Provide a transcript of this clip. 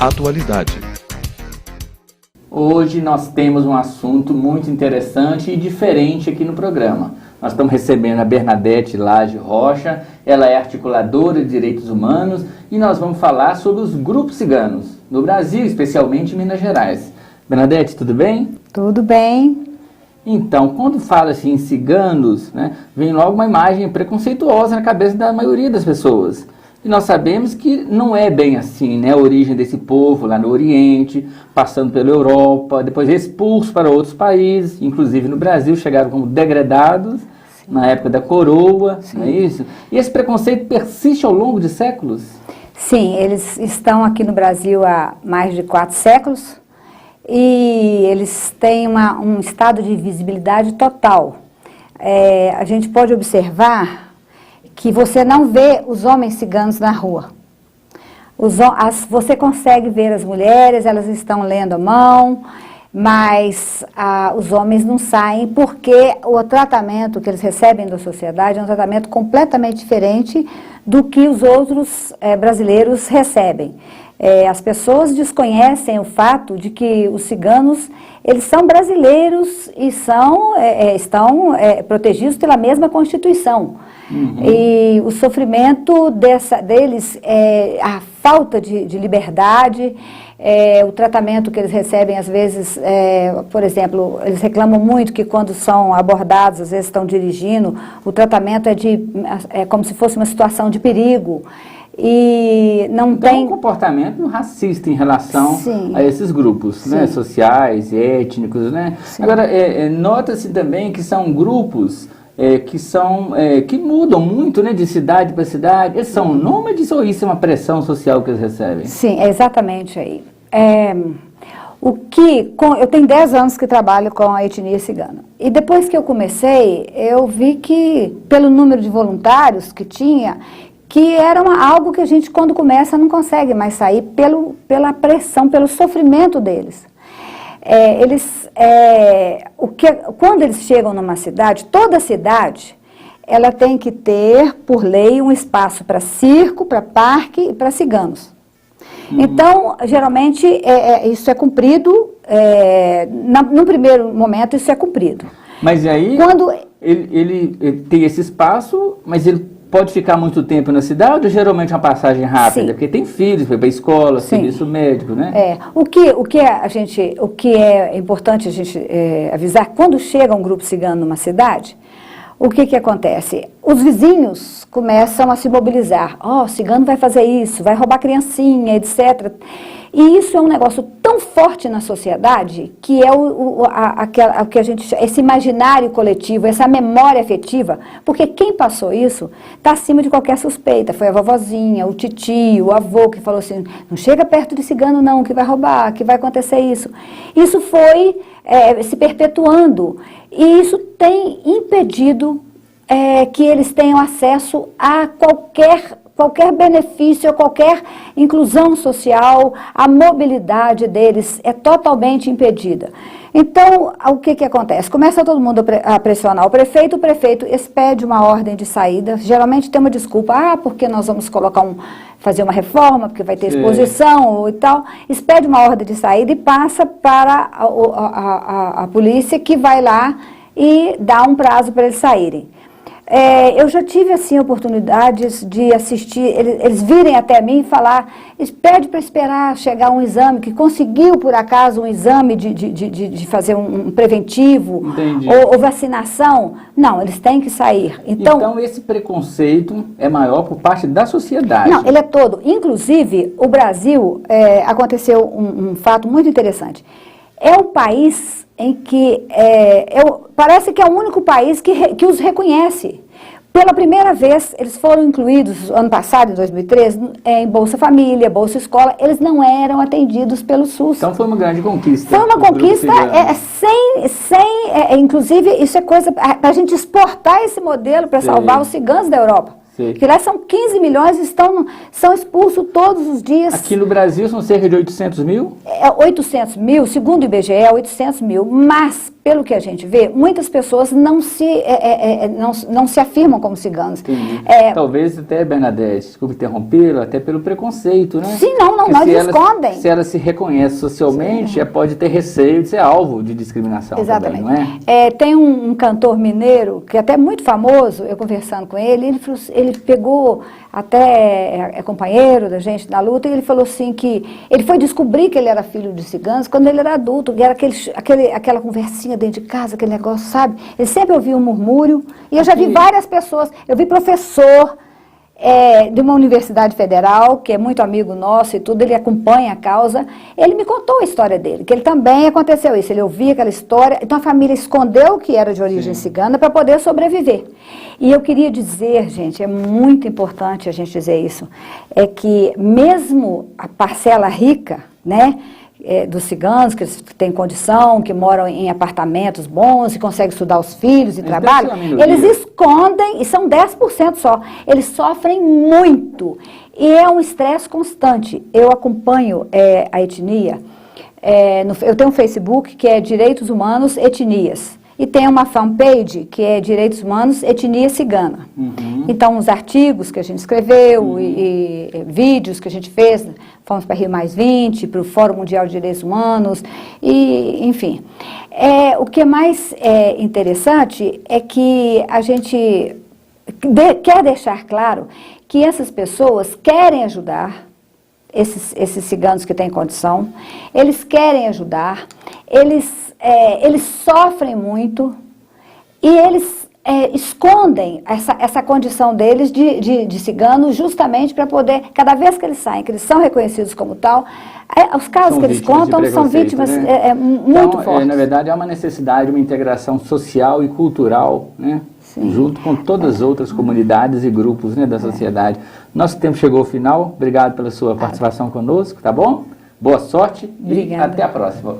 Atualidade. Hoje nós temos um assunto muito interessante e diferente aqui no programa. Nós estamos recebendo a Bernadette Lage Rocha, ela é articuladora de direitos humanos e nós vamos falar sobre os grupos ciganos, no Brasil, especialmente em Minas Gerais. Bernadette, tudo bem? Tudo bem. Então, quando fala assim em ciganos, né, vem logo uma imagem preconceituosa na cabeça da maioria das pessoas. E nós sabemos que não é bem assim, né? A origem desse povo lá no Oriente, passando pela Europa, depois expulsos para outros países, inclusive no Brasil, chegaram como degradados. Sim. Na época da coroa, não é isso? E esse preconceito persiste ao longo de séculos? Sim, eles estão aqui no Brasil há mais de 4 séculos e eles têm um estado de visibilidade total. A gente pode observar que você não vê os homens ciganos na rua. Você consegue ver as mulheres, elas estão lendo a mão, mas os homens não saem porque o tratamento que eles recebem da sociedade é um tratamento completamente diferente do que os outros brasileiros recebem. As pessoas desconhecem o fato de que os ciganos, eles são brasileiros e estão protegidos pela mesma Constituição. Uhum. E o sofrimento deles, a falta de liberdade, o tratamento que eles recebem, às vezes, por exemplo, eles reclamam muito que quando são abordados, às vezes estão dirigindo, o tratamento é como se fosse uma situação de perigo. E não então, tem um comportamento racista em relação Sim. a esses grupos, né, sociais, étnicos, né? Sim. Agora, nota-se também que são grupos que mudam muito, né, de cidade para cidade. Eles são nômades ou isso é uma pressão social que eles recebem? Sim, é exatamente aí. Eu tenho 10 anos que trabalho com a etnia cigana. E depois que eu comecei, eu vi que, pelo número de voluntários que tinha, que era algo que a gente, quando começa, não consegue mais sair pela pressão, pelo sofrimento deles. Quando eles chegam numa cidade, toda cidade, ela tem que ter, por lei, um espaço para circo, para parque e para ciganos. Então, geralmente, isso é cumprido, no primeiro momento, isso é cumprido. Mas aí, quando ele tem esse espaço, mas ele pode ficar muito tempo na cidade ou geralmente uma passagem rápida? Sim. Porque tem filhos, vai para a escola, Sim. serviço médico, né? O que é importante a gente avisar, quando chega um grupo cigano numa cidade, o que acontece? Os vizinhos começam a se mobilizar. O cigano vai fazer isso, vai roubar criancinha, etc. E isso é um negócio tão forte na sociedade que é o que a gente chama, esse imaginário coletivo, essa memória afetiva, porque quem passou isso está acima de qualquer suspeita. Foi a vovozinha, o titio, o avô que falou assim, não chega perto de cigano não, que vai roubar, que vai acontecer isso. Isso foi se perpetuando e isso tem impedido que eles tenham acesso a qualquer benefício, qualquer inclusão social, a mobilidade deles é totalmente impedida. Então, o que acontece? Começa todo mundo a pressionar o prefeito expede uma ordem de saída, geralmente tem uma desculpa, porque nós vamos fazer uma reforma, porque vai ter exposição e tal, expede uma ordem de saída e passa para a polícia que vai lá e dá um prazo para eles saírem. Eu já tive, assim, oportunidades de assistir, eles virem até mim e falar, pede para esperar chegar um exame, que conseguiu, por acaso, um exame de fazer um preventivo ou vacinação. Não, eles têm que sair. Então, esse preconceito é maior por parte da sociedade? Não, ele é todo. Inclusive, o Brasil, aconteceu um fato muito interessante. É o país em que parece que é o único país que os reconhece. Pela primeira vez, eles foram incluídos, ano passado, em 2013, em Bolsa Família, Bolsa Escola, eles não eram atendidos pelo SUS. Então foi uma grande conquista. Foi uma conquista, inclusive, isso é coisa para a gente exportar esse modelo para salvar os ciganos da Europa. Porque lá são 15 milhões, são expulsos todos os dias. Aqui no Brasil são cerca de 800 mil? 800 mil, segundo o IBGE, 800 mil. Mas, pelo que a gente vê, muitas pessoas não se afirmam como ciganos. Entendi. Talvez até, Bernadette, desculpe interrompê-lo, até pelo preconceito, né? Sim, não escondem. Se ela se reconhece socialmente, pode ter receio de ser alvo de discriminação. Exatamente. Também, não é? Tem um cantor mineiro, que é até muito famoso, eu conversando com ele pegou, até é companheiro da gente na luta, e ele falou assim que ele foi descobrir que ele era filho de ciganos quando ele era adulto, que era aquela conversinha dentro de casa, aquele negócio, sabe? Ele sempre ouvia um murmúrio, e eu já vi várias pessoas, eu vi professor de uma universidade federal, que é muito amigo nosso e tudo, ele acompanha a causa, ele me contou a história dele, que ele também aconteceu isso, ele ouvia aquela história, então a família escondeu que era de origem cigana para poder sobreviver. E eu queria dizer, gente, é muito importante a gente dizer isso, é que mesmo a parcela rica, né, dos ciganos, que têm condição, que moram em apartamentos bons e conseguem estudar os filhos e trabalham, eles escondem, e são 10% só, eles sofrem muito. E é um estresse constante. Eu acompanho a etnia, eu tenho um Facebook que é Direitos Humanos Etnias, e tem uma fanpage que é Direitos Humanos Etnia Cigana. Então, os artigos que a gente escreveu e vídeos que a gente fez, fomos para Rio Mais 20, para o Fórum Mundial de Direitos Humanos, e, enfim. O que é mais interessante é que a gente quer deixar claro que essas pessoas querem ajudar, esses ciganos que têm condição, eles querem ajudar, eles sofrem muito e eles escondem essa condição deles de ciganos justamente para poder, cada vez que eles saem, que eles são reconhecidos como tal, os casos que eles contam são vítimas, né? Muito fortes. Na verdade, há uma necessidade de uma integração social e cultural, né? Junto com todas as outras comunidades e grupos, né, da sociedade. Nosso tempo chegou ao final. Obrigado pela sua participação conosco, tá bom? Boa sorte. Obrigada. E até a próxima.